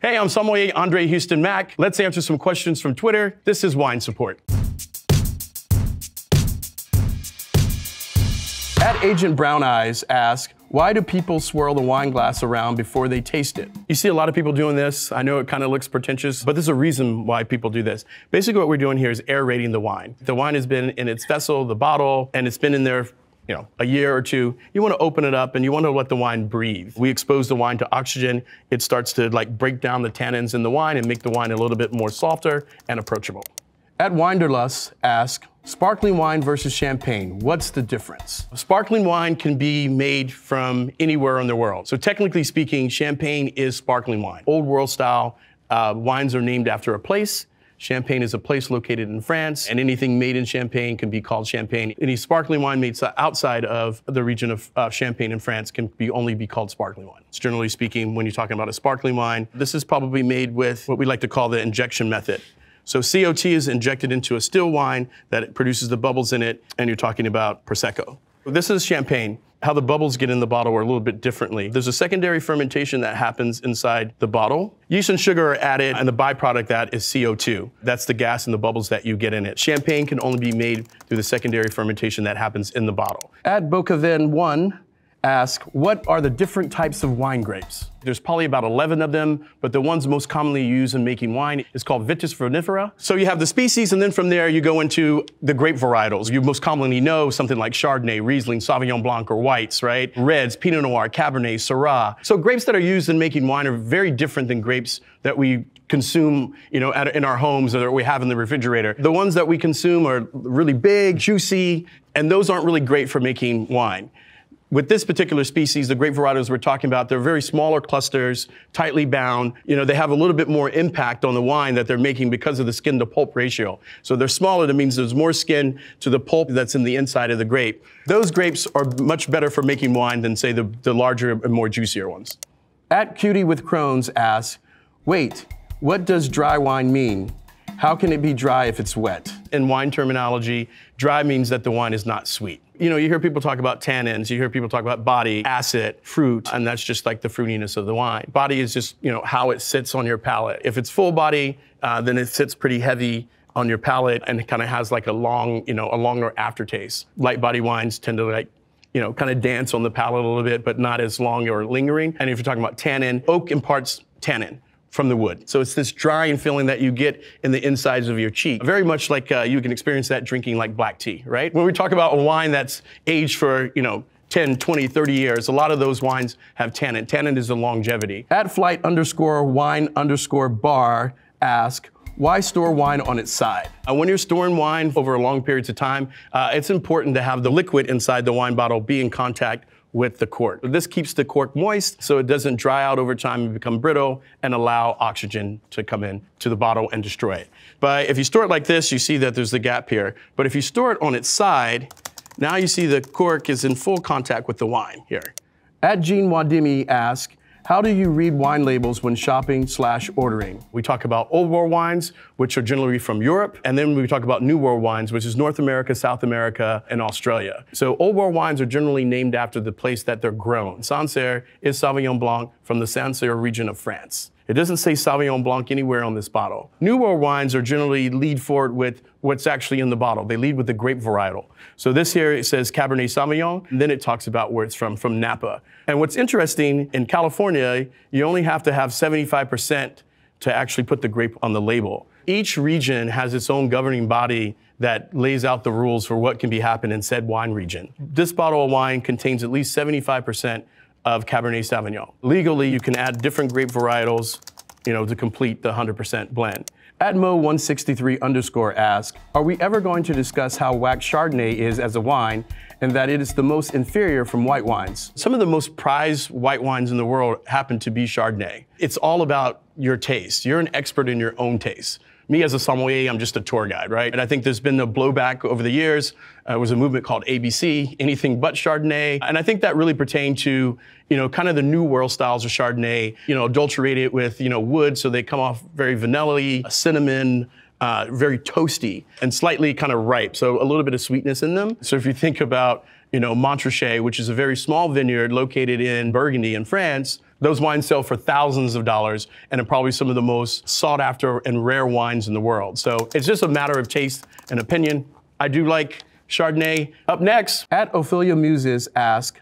Hey, I'm Sommelier André Hueston Mack. Let's answer some questions from Twitter. This is Wine Support. At Agent Brown Eyes asks, why do people swirl the wine glass around before they taste it? You see a lot of people doing this. I know it kind of looks pretentious, but there's a reason why people do this. Basically what we're doing here is aerating the wine. The wine has been in its vessel, the bottle, and it's been in there a year or two. You want to open it up and you want to let the wine breathe. We expose the wine to oxygen. It starts to break down the tannins in the wine and make the wine a little bit more softer and approachable. At Winderlust asks, sparkling wine versus champagne, what's the difference? Sparkling wine can be made from anywhere in the world. So technically speaking, champagne is sparkling wine. Old world style wines are named after a place. Champagne is a place located in France, and anything made in Champagne can be called champagne. Any sparkling wine made outside of the region of Champagne in France can only be called sparkling wine. So generally speaking, when you're talking about a sparkling wine, this is probably made with what we like to call the injection method. So CO2 is injected into a still wine that produces the bubbles in it, and you're talking about Prosecco. This is champagne. How the bubbles get in the bottle are a little bit differently. There's a secondary fermentation that happens inside the bottle. Yeast and sugar are added, and the byproduct of that is CO2. That's the gas and the bubbles that you get in it. Champagne can only be made through the secondary fermentation that happens in the bottle. At Bocaven1 ask, what are the different types of wine grapes? There's probably about 11 of them, but the ones most commonly used in making wine is called Vitis vinifera. So you have the species, and then from there you go into the grape varietals. You most commonly know something like Chardonnay, Riesling, Sauvignon Blanc, or whites, right? Reds, Pinot Noir, Cabernet, Syrah. So grapes that are used in making wine are very different than grapes that we consume, in our homes or that we have in the refrigerator. The ones that we consume are really big, juicy, and those aren't really great for making wine. With this particular species, the grape varietals we're talking about, they're very smaller clusters, tightly bound. They have a little bit more impact on the wine that they're making because of the skin to pulp ratio. So they're smaller, that means there's more skin to the pulp that's in the inside of the grape. Those grapes are much better for making wine than, say, the larger and more juicier ones. At Cutie with Crohn's asks, wait, what does dry wine mean? How can it be dry if it's wet? In wine terminology, dry means that the wine is not sweet. You hear people talk about tannins, you hear people talk about body, acid, fruit, and that's just like the fruitiness of the wine. Body is just, how it sits on your palate. If it's full body, then it sits pretty heavy on your palate and it kind of has like a longer aftertaste. Light body wines tend to kind of dance on the palate a little bit, but not as long or lingering. And if you're talking about tannin, oak imparts tannin from the wood. So it's this drying feeling that you get in the insides of your cheek. Very much like you can experience that drinking like black tea, right? When we talk about a wine that's aged for, 10, 20, 30 years, a lot of those wines have tannin. Tannin is the longevity. At flight_wine_bar ask, why store wine on its side? When you're storing wine over long periods of time, it's important to have the liquid inside the wine bottle be in contact with the cork. This keeps the cork moist so it doesn't dry out over time and become brittle and allow oxygen to come in to the bottle and destroy it. But if you store it like this, you see that there's the gap here. But if you store it on its side, now you see the cork is in full contact with the wine here. At Jean Wadimi asks, how do you read wine labels when shopping/ordering? We talk about old world wines, which are generally from Europe, and then we talk about new world wines, which is North America, South America, and Australia. So old world wines are generally named after the place that they're grown. Sancerre is Sauvignon Blanc from the Sancerre region of France. It doesn't say Sauvignon Blanc anywhere on this bottle. New world wines are generally lead forward with what's actually in the bottle. They lead with the grape varietal. So this here, it says Cabernet Sauvignon, and then it talks about where it's from Napa. And what's interesting, in California, you only have to have 75% to actually put the grape on the label. Each region has its own governing body that lays out the rules for what can be happening in said wine region. This bottle of wine contains at least 75% of Cabernet Sauvignon. Legally, you can add different grape varietals, to complete the 100% blend. At Mo163_ asks, are we ever going to discuss how whack Chardonnay is as a wine and that it is the most inferior from white wines? Some of the most prized white wines in the world happen to be Chardonnay. It's all about your taste. You're an expert in your own taste. Me as a sommelier, I'm just a tour guide, right? And I think there's been no blowback over the years. There was a movement called ABC, anything but Chardonnay. And I think that really pertained to, kind of the new world styles of Chardonnay, adulterated with, wood, so they come off very vanilla-y, cinnamon, very toasty, and slightly kind of ripe, so a little bit of sweetness in them. So if you think about, Montrachet, which is a very small vineyard located in Burgundy in France, Those wines sell for thousands of dollars and are probably some of the most sought after and rare wines in the world. So it's just a matter of taste and opinion. I do like Chardonnay. Up next, at Ophelia Muses ask,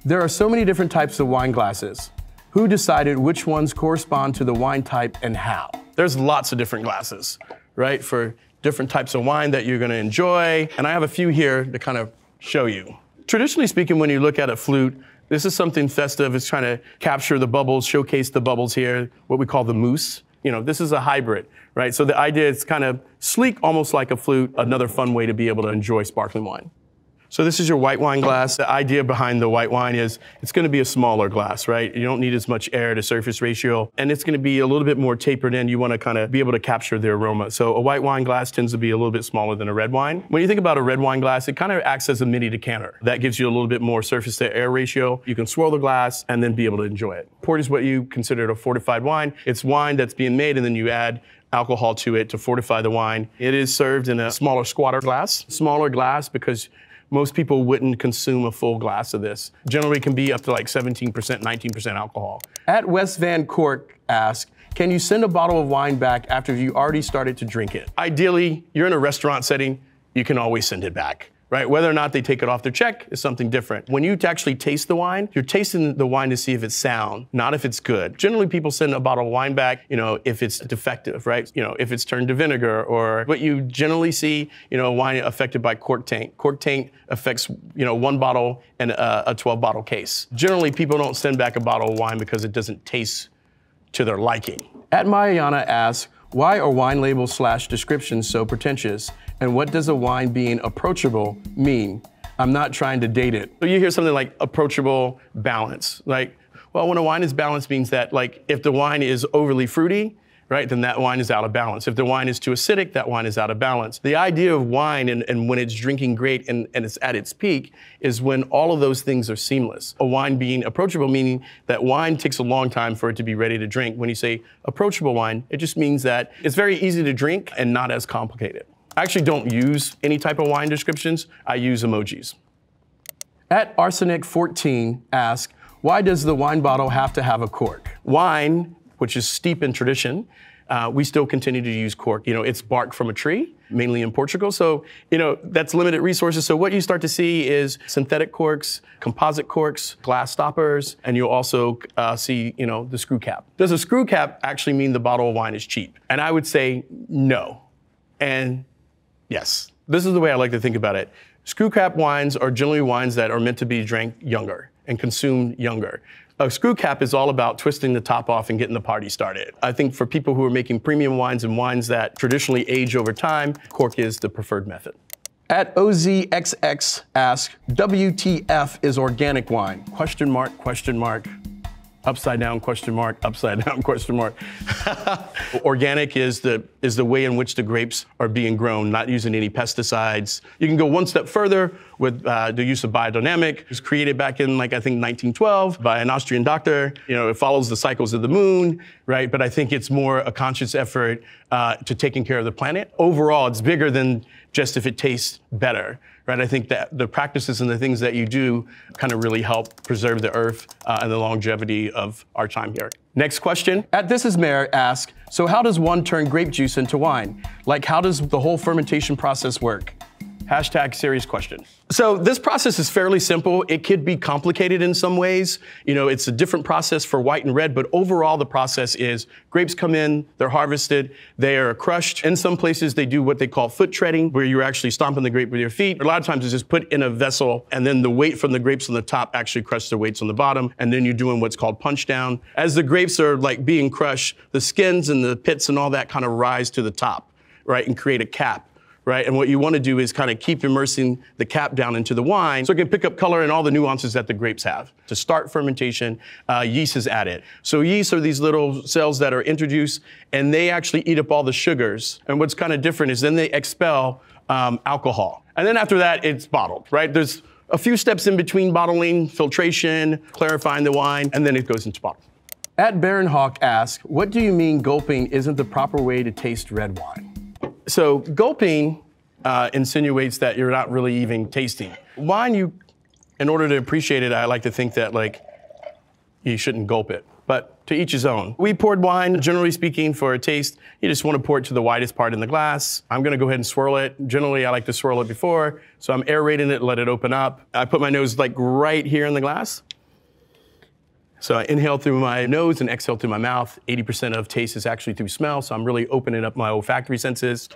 there are so many different types of wine glasses. Who decided which ones correspond to the wine type and how? There's lots of different glasses, right? For different types of wine that you're gonna enjoy. And I have a few here to kind of show you. Traditionally speaking, when you look at a flute, this is something festive. It's trying to capture the bubbles, showcase the bubbles here, what we call the mousse. You know, this is a hybrid, right? So the idea is kind of sleek, almost like a flute, another fun way to be able to enjoy sparkling wine. So this is your white wine glass. The idea behind the white wine is it's gonna be a smaller glass, right? You don't need as much air to surface ratio, and it's gonna be a little bit more tapered in. You wanna kind of be able to capture the aroma. So a white wine glass tends to be a little bit smaller than a red wine. When you think about a red wine glass, it kind of acts as a mini decanter. That gives you a little bit more surface to air ratio. You can swirl the glass and then be able to enjoy it. Port is what you consider a fortified wine. It's wine that's being made and then you add alcohol to it to fortify the wine. It is served in a smaller squatter glass. Smaller glass because most people wouldn't consume a full glass of this. Generally can be up to like 17%, 19% alcohol. At West Van Cork asks, can you send a bottle of wine back after you already started to drink it? Ideally, you're in a restaurant setting, you can always send it back, right? Whether or not they take it off their check is something different. When you actually taste the wine, you're tasting the wine to see if it's sound, not if it's good. Generally, people send a bottle of wine back, you know, if it's defective, right? You know, if it's turned to vinegar, or what you generally see, you know, wine affected by cork taint. Cork taint affects, you know, one bottle and a 12 bottle case. Generally, people don't send back a bottle of wine because it doesn't taste to their liking. At Mayana asks, why are wine labels / descriptions so pretentious? And what does a wine being approachable mean? I'm not trying to date it. So you hear something like approachable, balance. Like, well, when a wine is balanced means that, like, if the wine is overly fruity, right, then that wine is out of balance. If the wine is too acidic, that wine is out of balance. The idea of wine and when it's drinking great and it's at its peak is when all of those things are seamless. A wine being approachable, meaning that wine takes a long time for it to be ready to drink. When you say approachable wine, it just means that it's very easy to drink and not as complicated. I actually don't use any type of wine descriptions. I use emojis. At Arsenic14 asks, why does the wine bottle have to have a cork? Wine, which is steep in tradition, we still continue to use cork. You know, it's bark from a tree, mainly in Portugal. So, you know, that's limited resources. So what you start to see is synthetic corks, composite corks, glass stoppers, and you'll also see, you know, the screw cap. Does a screw cap actually mean the bottle of wine is cheap? And I would say no. And yes, this is the way I like to think about it. Screw cap wines are generally wines that are meant to be drank younger and consumed younger. A screw cap is all about twisting the top off and getting the party started. I think for people who are making premium wines and wines that traditionally age over time, cork is the preferred method. At OZXX asks, WTF is organic wine? Question mark, question mark. Upside down, question mark, upside down, question mark. Organic is the way in which the grapes are being grown, not using any pesticides. You can go one step further with the use of biodynamic. It was created back in, like, I think 1912 by an Austrian doctor. You know, it follows the cycles of the moon, right? But I think it's more a conscious effort to taking care of the planet. Overall, it's bigger than just if it tastes better. Right, I think that the practices and the things that you do kind of really help preserve the earth and the longevity of our time here. Next question. At This Is Mayor asks, so how does one turn grape juice into wine? Like, how does the whole fermentation process work? Hashtag serious question. So this process is fairly simple. It could be complicated in some ways. You know, it's a different process for white and red, but overall the process is grapes come in, they're harvested, they are crushed. In some places they do what they call foot treading, where you're actually stomping the grape with your feet. A lot of times it's just put in a vessel and then the weight from the grapes on the top actually crush the weights on the bottom. And then you're doing what's called punch down. As the grapes are like being crushed, the skins and the pits and all that kind of rise to the top, right, and create a cap. Right? And what you want to do is kind of keep immersing the cap down into the wine so it can pick up color and all the nuances that the grapes have. To start fermentation, yeast is added. So yeast are these little cells that are introduced and they actually eat up all the sugars. And what's kind of different is then they expel alcohol. And then after that, it's bottled, right? There's a few steps in between bottling, filtration, clarifying the wine, and then it goes into bottle. At Baron Hawk asks, what do you mean gulping isn't the proper way to taste red wine? So gulping insinuates that you're not really even tasting. Wine, in order to appreciate it, I like to think that, like, you shouldn't gulp it. To each his own. We poured wine, generally speaking, for a taste. You just want to pour it to the widest part in the glass. I'm going to go ahead and swirl it. Generally, I like to swirl it before, so I'm aerating it, let it open up. I put my nose like right here in the glass. So I inhale through my nose and exhale through my mouth. 80% of taste is actually through smell, so I'm really opening up my olfactory senses.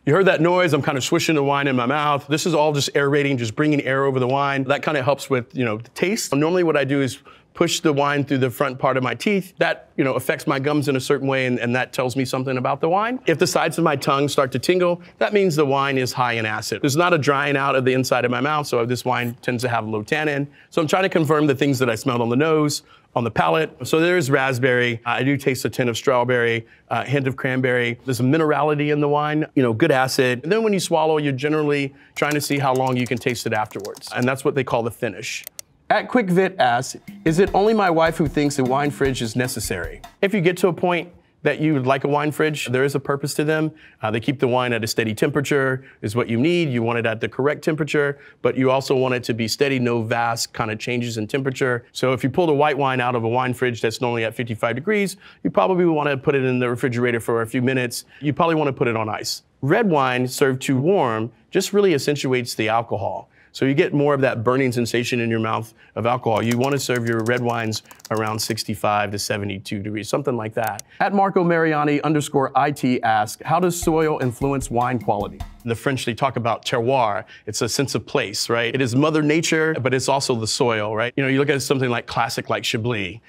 You heard that noise, I'm kind of swishing the wine in my mouth. This is all just aerating, just bringing air over the wine. That kind of helps with, the taste. Normally what I do is push the wine through the front part of my teeth. That, affects my gums in a certain way, and that tells me something about the wine. If the sides of my tongue start to tingle, that means the wine is high in acid. There's not a drying out of the inside of my mouth, so this wine tends to have low tannin. So I'm trying to confirm the things that I smelled on the nose, on the palate. So there's raspberry. I do taste a tint of strawberry, a hint of cranberry. There's a minerality in the wine, good acid. And then when you swallow, you're generally trying to see how long you can taste it afterwards. And that's what they call the finish. At QuickVit asks, is it only my wife who thinks a wine fridge is necessary? If you get to a point that you would like a wine fridge, there is a purpose to them. They keep the wine at a steady temperature, is what you need. You want it at the correct temperature, but you also want it to be steady, no vast kind of changes in temperature. So if you pull the white wine out of a wine fridge that's normally at 55 degrees, you probably want to put it in the refrigerator for a few minutes. You probably want to put it on ice. Red wine served too warm just really accentuates the alcohol. So you get more of that burning sensation in your mouth of alcohol. You want to serve your red wines around 65 to 72 degrees, something like that. At Marco Mariani _IT asks, how does soil influence wine quality? In the French, they talk about terroir. It's a sense of place, right? It is Mother Nature, but it's also the soil, right? You look at something like classic like Chablis,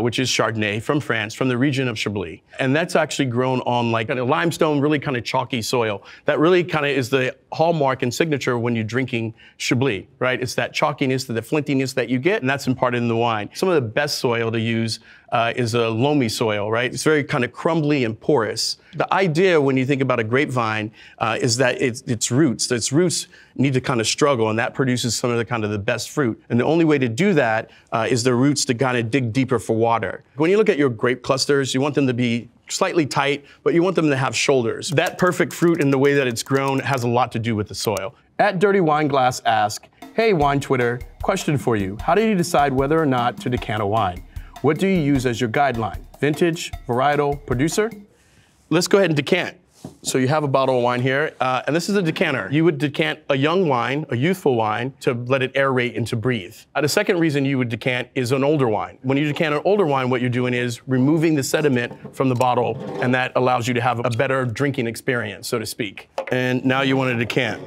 which is Chardonnay from France, from the region of Chablis. And that's actually grown on like a limestone, really kind of chalky soil. That really kind of is the hallmark and signature when you're drinking Chablis, right? It's that chalkiness, the flintiness that you get, and that's imparted in the wine. Some of the best soil to use is a loamy soil, right? It's very kind of crumbly and porous. The idea when you think about a grapevine is that its roots need to kind of struggle, and that produces some of the best fruit. And the only way to do that is the roots to kind of dig deeper for water. When you look at your grape clusters, you want them to be slightly tight, but you want them to have shoulders. That perfect fruit and the way that it's grown has a lot to do with the soil. At Dirty Wine Glass ask, hey Wine Twitter, question for you. How do you decide whether or not to decant a wine? What do you use as your guideline? Vintage, varietal, producer? Let's go ahead and decant. So you have a bottle of wine here, and this is a decanter. You would decant a young wine, a youthful wine, to let it aerate and to breathe. The second reason you would decant is an older wine. When you decant an older wine, what you're doing is removing the sediment from the bottle, and that allows you to have a better drinking experience, so to speak. And now you want to decant.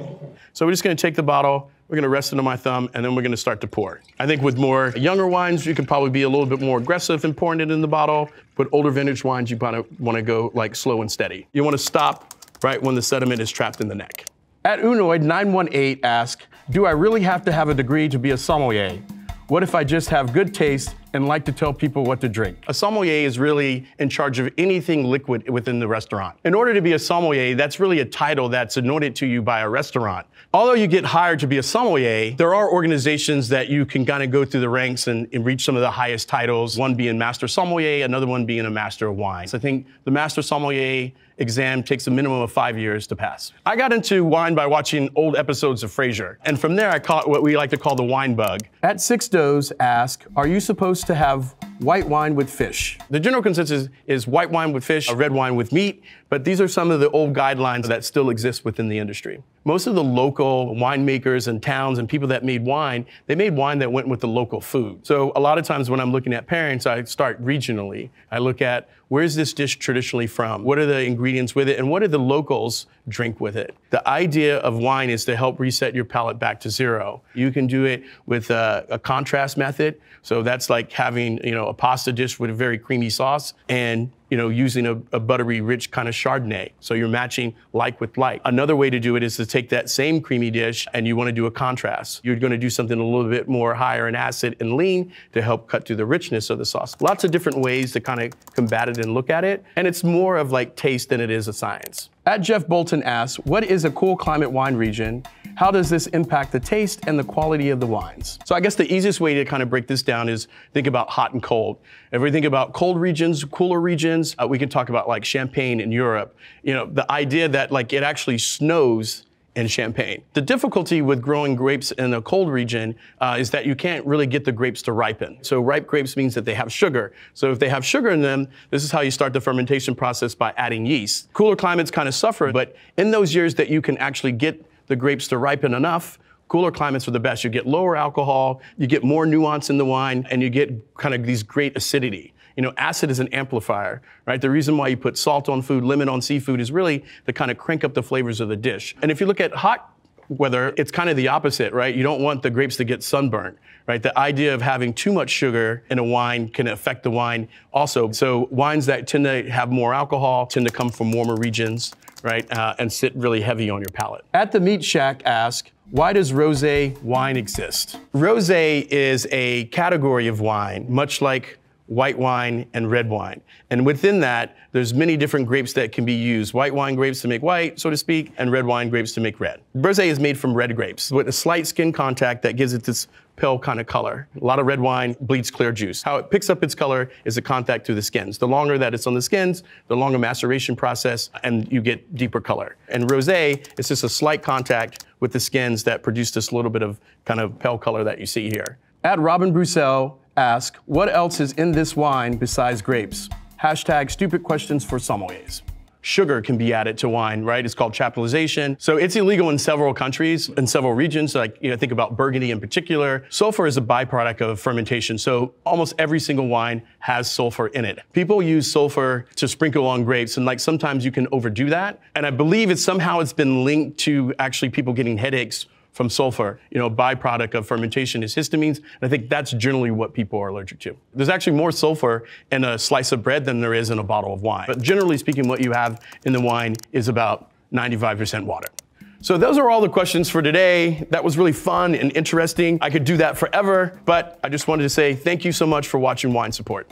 So we're just going to take the bottle, we're going to rest it on my thumb, and then we're going to start to pour. I think with more younger wines, you can probably be a little bit more aggressive in pouring it in the bottle. With older vintage wines, you want to go like slow and steady. You want to stop right when the sediment is trapped in the neck. At Unoid918 asks, do I really have to have a degree to be a sommelier? What if I just have good taste and like to tell people what to drink? A sommelier is really in charge of anything liquid within the restaurant. In order to be a sommelier, that's really a title that's anointed to you by a restaurant. Although you get hired to be a sommelier, there are organizations that you can kind of go through the ranks and reach some of the highest titles, one being Master Sommelier, another one being a Master of Wine. So I think the Master Sommelier exam takes a minimum of 5 years to pass. I got into wine by watching old episodes of Frasier, and from there I caught what we like to call the wine bug. At Six Does ask, are you supposed to have white wine with fish? The general consensus is white wine with fish, a red wine with meat, but these are some of the old guidelines that still exist within the industry. Most of the local winemakers and towns and people that made wine, they made wine that went with the local food. So a lot of times when I'm looking at pairings, I start regionally. I look at where's this dish traditionally from? What are the ingredients with it? And what do the locals drink with it? The idea of wine is to help reset your palate back to zero. You can do it with a contrast method. So that's like having, a pasta dish with a very creamy sauce and using a buttery, rich kind of Chardonnay. So you're matching like with like. Another way to do it is to take that same creamy dish and you want to do a contrast. You're going to do something a little bit more higher in acid and lean to help cut through the richness of the sauce. Lots of different ways to kind of combat it and look at it. And it's more of like taste than it is a science. At Jeff Bolton asks, what is a cool climate wine region? How does this impact the taste and the quality of the wines? So I guess the easiest way to kind of break this down is think about hot and cold. If we think about cold regions, cooler regions, we can talk about like Champagne in Europe. The idea that like it actually snows in Champagne. The difficulty with growing grapes in a cold region is that you can't really get the grapes to ripen. So ripe grapes means that they have sugar. So if they have sugar in them, this is how you start the fermentation process, by adding yeast. Cooler climates kind of suffer, but in those years that you can actually get the grapes to ripen enough, cooler climates are the best. You get lower alcohol, you get more nuance in the wine, and you get kind of these great acidity. You know, acid is an amplifier, right? The reason why you put salt on food, lemon on seafood is really to kind of crank up the flavors of the dish. And if you look at hot weather, it's kind of the opposite, right? You don't want the grapes to get sunburned, right? The idea of having too much sugar in a wine can affect the wine also. So wines that tend to have more alcohol tend to come from warmer regions, right? And sit really heavy on your palate. At the Meat Shack ask, why does rosé wine exist? Rosé is a category of wine, much like white wine and red wine. And within that, there's many different grapes that can be used. White wine grapes to make white, so to speak, and red wine grapes to make red. Rosé is made from red grapes with a slight skin contact that gives it this pale kind of color. A lot of red wine bleeds clear juice. How it picks up its color is the contact through the skins. The longer that it's on the skins, the longer maceration process, and you get deeper color. And rosé is just a slight contact with the skins that produce this little bit of kind of pale color that you see here. At Robin Brussel ask, what else is in this wine besides grapes? Hashtag stupid questions for sommeliers. Sugar can be added to wine, right? It's called chaptalization. So it's illegal in several countries, in several regions, like, you know, think about Burgundy in particular. Sulfur is a byproduct of fermentation. So almost every single wine has sulfur in it. People use sulfur to sprinkle on grapes, and like sometimes you can overdo that. And I believe it's been linked to actually people getting headaches from sulfur. You know, a byproduct of fermentation is histamines, and I think that's generally what people are allergic to. There's actually more sulfur in a slice of bread than there is in a bottle of wine. But generally speaking, what you have in the wine is about 95% water. So those are all the questions for today. That was really fun and interesting. I could do that forever, but I just wanted to say thank you so much for watching Wine Support.